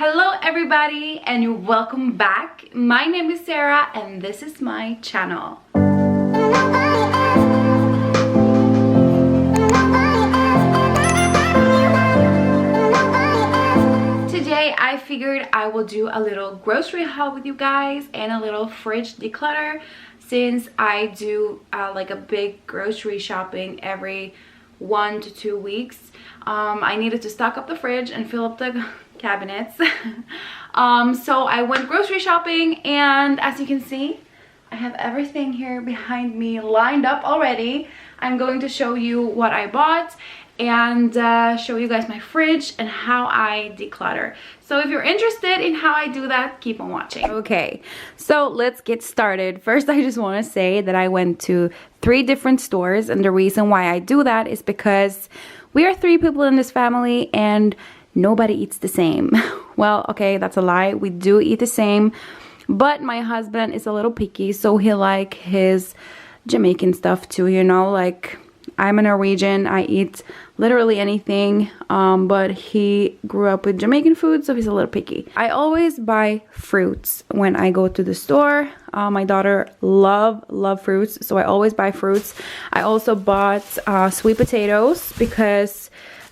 Hello everybody and welcome back. My name is Sarah and this is my channel. Today I figured I will do a little grocery haul with you guys and a little fridge declutter since I do like a big grocery shopping every 1 to 2 weeks. I needed to stock up the fridge and fill up the cabinets. So I went grocery shopping, and as you can see, I have everything here behind me lined up already. I'm going to show you what I bought and show you guys my fridge and how I declutter. So if you're interested in how I do that, keep on watching. Okay, so let's get started. First, I just want to say that I went to 3 different stores, and the reason why I do that is because we are 3 people in this family and nobody eats the same. Well, okay, that's a lie. We do eat the same, but my husband is a little picky, so he like his Jamaican stuff too, you know, like I'm a Norwegian, I eat literally anything, but he grew up with Jamaican food, so he's a little picky. I always buy fruits when I go to the store. My daughter love fruits, so I always buy fruits. I also bought sweet potatoes because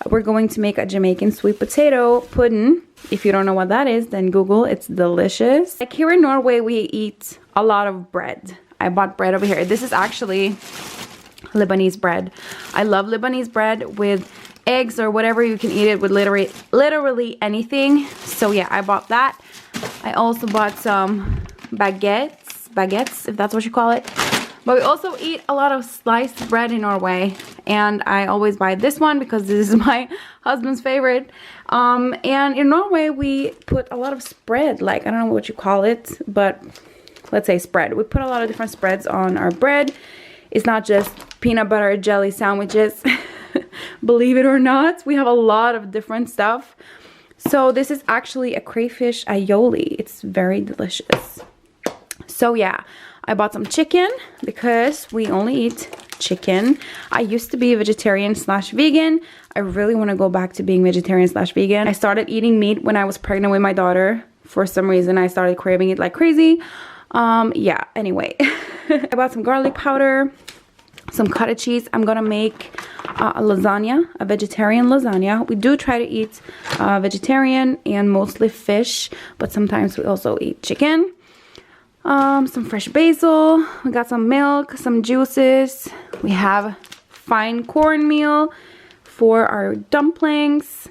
we're going to make a Jamaican sweet potato pudding. If you don't know what that is, then Google. It's delicious. Like here in Norway, we eat a lot of bread. I bought bread over here. This is actually Lebanese bread. I love Lebanese bread with eggs or whatever. You can eat it with literally anything. So yeah, I bought that. I also bought some baguettes, if that's what you call it. But we also eat a lot of sliced bread in Norway, and I always buy this one because this is my husband's favorite. And in Norway we put a lot of spread, like I don't know what you call it, but let's say spread. We put a lot of different spreads on our bread. It's not just peanut butter jelly sandwiches. Believe it or not, we have a lot of different stuff. So this is actually a crayfish aioli. It's very delicious. So yeah, I bought some chicken because we only eat chicken. I used to be vegetarian/vegan. I really want to go back to being vegetarian/vegan. I started eating meat when I was pregnant with my daughter. For some reason, I started craving it like crazy. Yeah, anyway. I bought some garlic powder, some cottage cheese. I'm gonna make a lasagna, a vegetarian lasagna. We do try to eat vegetarian and mostly fish, but sometimes we also eat chicken. Some fresh basil. We got some milk, some juices. We have fine cornmeal for our dumplings.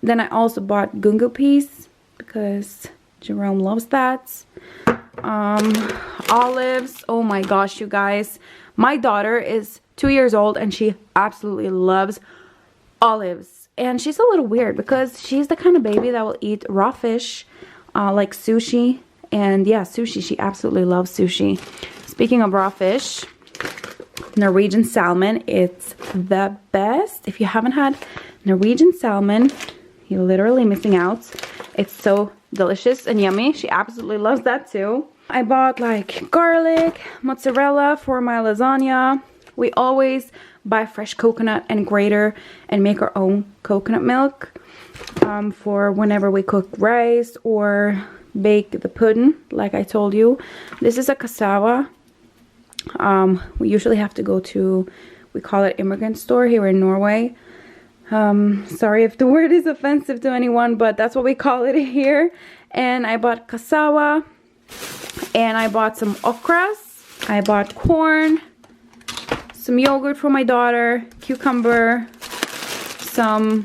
Then I also bought gungo peas because Jerome loves that. Olives. Oh my gosh, you guys, my daughter is 2 years old and she absolutely loves olives, and she's a little weird because she's the kind of baby that will eat raw fish, like sushi. And yeah, sushi, she absolutely loves sushi. Speaking of raw fish, Norwegian salmon, it's the best. If you haven't had Norwegian salmon, you're literally missing out. It's so delicious and yummy. She absolutely loves that too. I bought like garlic, mozzarella for my lasagna. We always buy fresh coconut and grater and make our own coconut milk for whenever we cook rice or bake the pudding, like I told you. This is a cassava. We usually have to go to, we call it immigrant store here in Norway. Sorry if the word is offensive to anyone, but that's what we call it here. And I bought cassava, and I bought some okras. I bought corn, some yogurt for my daughter, cucumber, some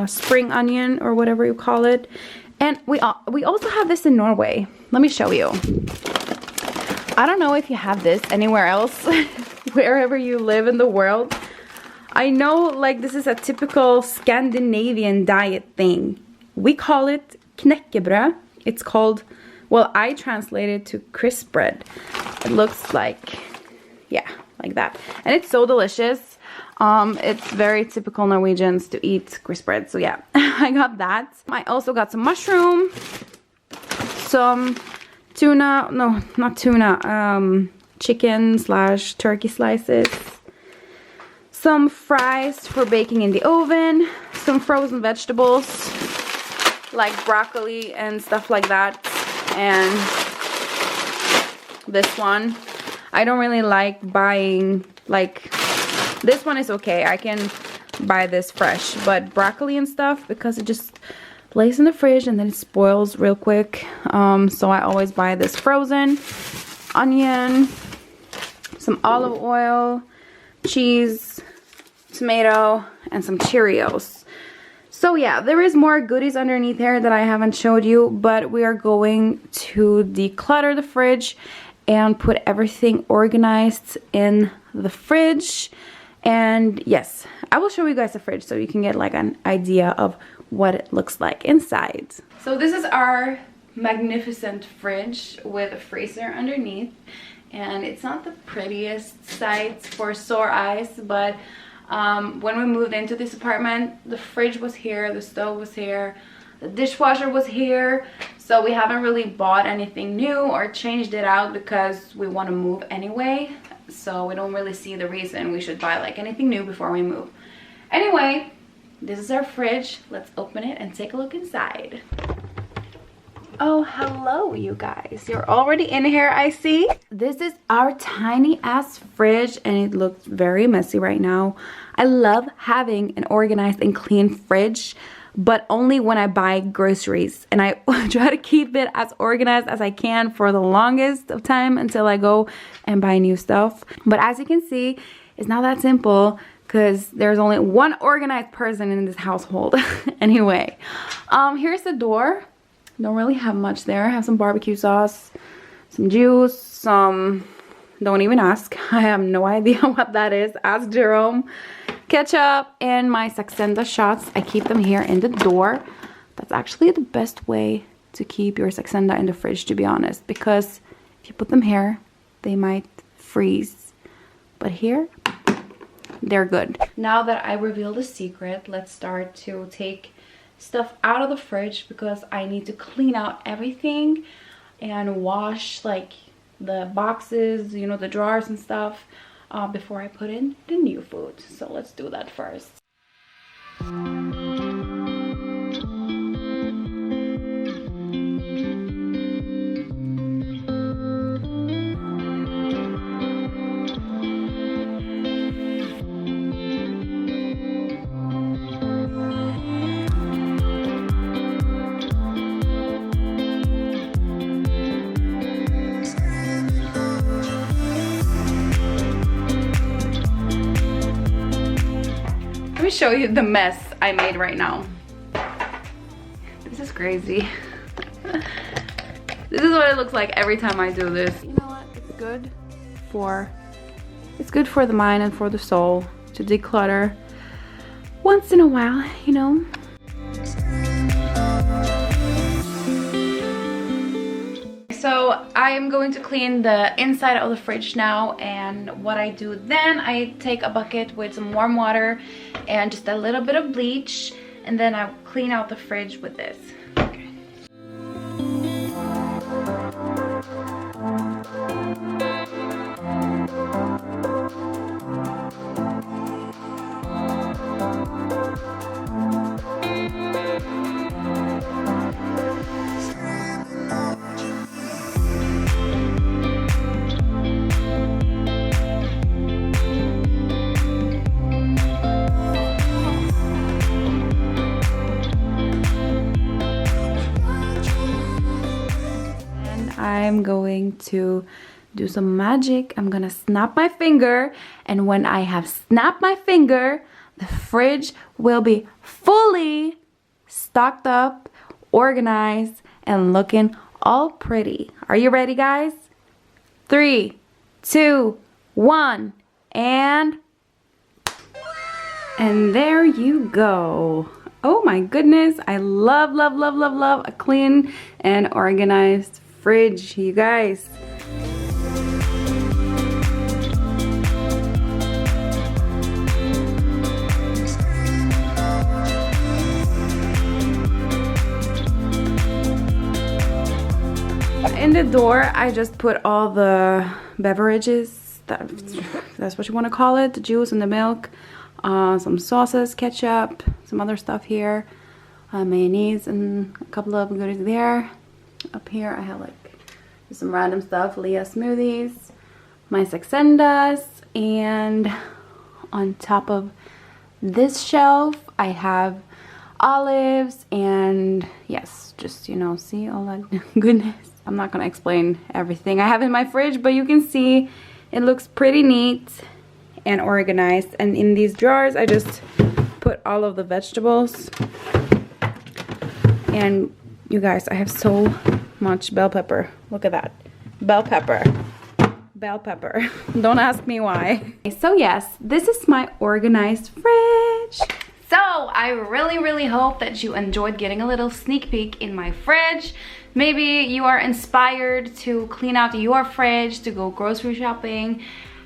spring onion or whatever you call it. And we also have this in Norway. Let me show you. I don't know if you have this anywhere else, wherever you live in the world. I know like this is a typical Scandinavian diet thing. We call it knekkebrød. It's called, well, I translate it to crisp bread. It looks like, yeah, like that. And it's so delicious. It's very typical Norwegians to eat crisp bread, so yeah, I got that. I also got some mushroom, some tuna, no, not tuna, chicken/turkey slices, some fries for baking in the oven, some frozen vegetables, like broccoli and stuff like that. And this one, I don't really like buying, like, this one is okay. I can buy this fresh, but broccoli and stuff, because it just lays in the fridge and then it spoils real quick. So I always buy this frozen. Onion, some olive oil, cheese, tomato, and some Cheerios. So yeah, there is more goodies underneath here that I haven't showed you, but we are going to declutter the fridge and put everything organized in the fridge. And yes, I will show you guys the fridge so you can get like an idea of what it looks like inside. So this is our magnificent fridge with a freezer underneath, and it's not the prettiest sight for sore eyes, but when we moved into this apartment, the fridge was here, the stove was here, the dishwasher was here, so we haven't really bought anything new or changed it out because we want to move anyway, so we don't really see the reason we should buy like anything new before we move. Anyway, this is our fridge. Let's open it and take a look inside. Oh, hello you guys. You're already in here, I see. This is our tiny ass fridge and it looks very messy right now. I love having an organized and clean fridge, but only when I buy groceries. And I try to keep it as organized as I can for the longest of time until I go and buy new stuff. But as you can see, it's not that simple because there's only one organized person in this household. Anyway, here's the door. Don't really have much there. I have some barbecue sauce, some juice, some, don't even ask. I have no idea what that is. Ask Jerome. Ketchup and my Saxenda shots. I keep them here in the door. That's actually the best way to keep your Saxenda in the fridge, to be honest, because if you put them here, they might freeze. But here, they're good. Now that I revealed the secret, let's start to take stuff out of the fridge because I need to clean out everything and wash like the boxes, you know, the drawers and stuff before I put in the new food. So let's do that first. Let me show you the mess I made right now. This is crazy. This is what it looks like every time I do this. You know what? It's good for the mind and for the soul to declutter once in a while, you know. So I am going to clean the inside of the fridge now, and what I do then, I take a bucket with some warm water and just a little bit of bleach, and then I clean out the fridge with this. Okay. I'm going to do some magic. I'm gonna snap my finger, and when I have snapped my finger, the fridge will be fully stocked up, organized, and looking all pretty. Are you ready, guys? 3, 2, 1, and there you go. Oh my goodness, I love, love, love, love, love a clean and organized fridge, you guys. In the door, I just put all the beverages, that's what you want to call it, the juice and the milk, some sauces, ketchup, some other stuff here. mayonnaise and a couple of goodies there. Up here I have like some random stuff, Leah smoothies, my Saxendas, and on top of this shelf I have olives and yes, just, you know, see all that goodness. I'm not gonna explain everything I have in my fridge, but you can see it looks pretty neat and organized. And in these drawers I just put all of the vegetables. And you guys, I have so much bell pepper. Look at that. Bell pepper. Bell pepper. Don't ask me why. So yes, this is my organized fridge. So I really hope that you enjoyed getting a little sneak peek in my fridge. Maybe you are inspired to clean out your fridge, to go grocery shopping,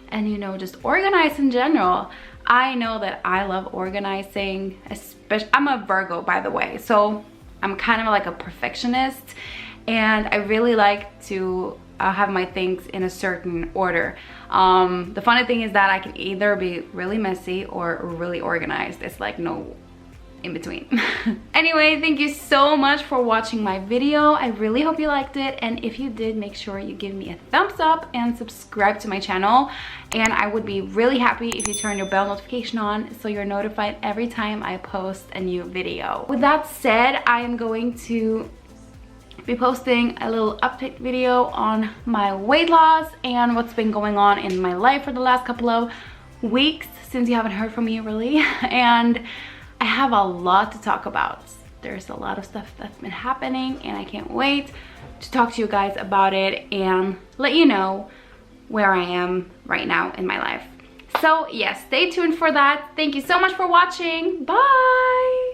and you know, just organize in general. I know that I love organizing, especially, I'm a Virgo by the way, so I'm kind of like a perfectionist, and I really like to have my things in a certain order. The funny thing is that I can either be really messy or really organized. It's like no in between. Anyway, thank you so much for watching my video. I really hope you liked it, and if you did, make sure you give me a thumbs up and subscribe to my channel. And I would be really happy if you turn your bell notification on so you're notified every time I post a new video. With that said, I am going to be posting a little update video on my weight loss and what's been going on in my life for the last couple of weeks, since you haven't heard from me really. And I have a lot to talk about. There's a lot of stuff that's been happening, and I can't wait to talk to you guys about it and let you know where I am right now in my life. So yes, stay tuned for that. Thank you so much for watching. Bye!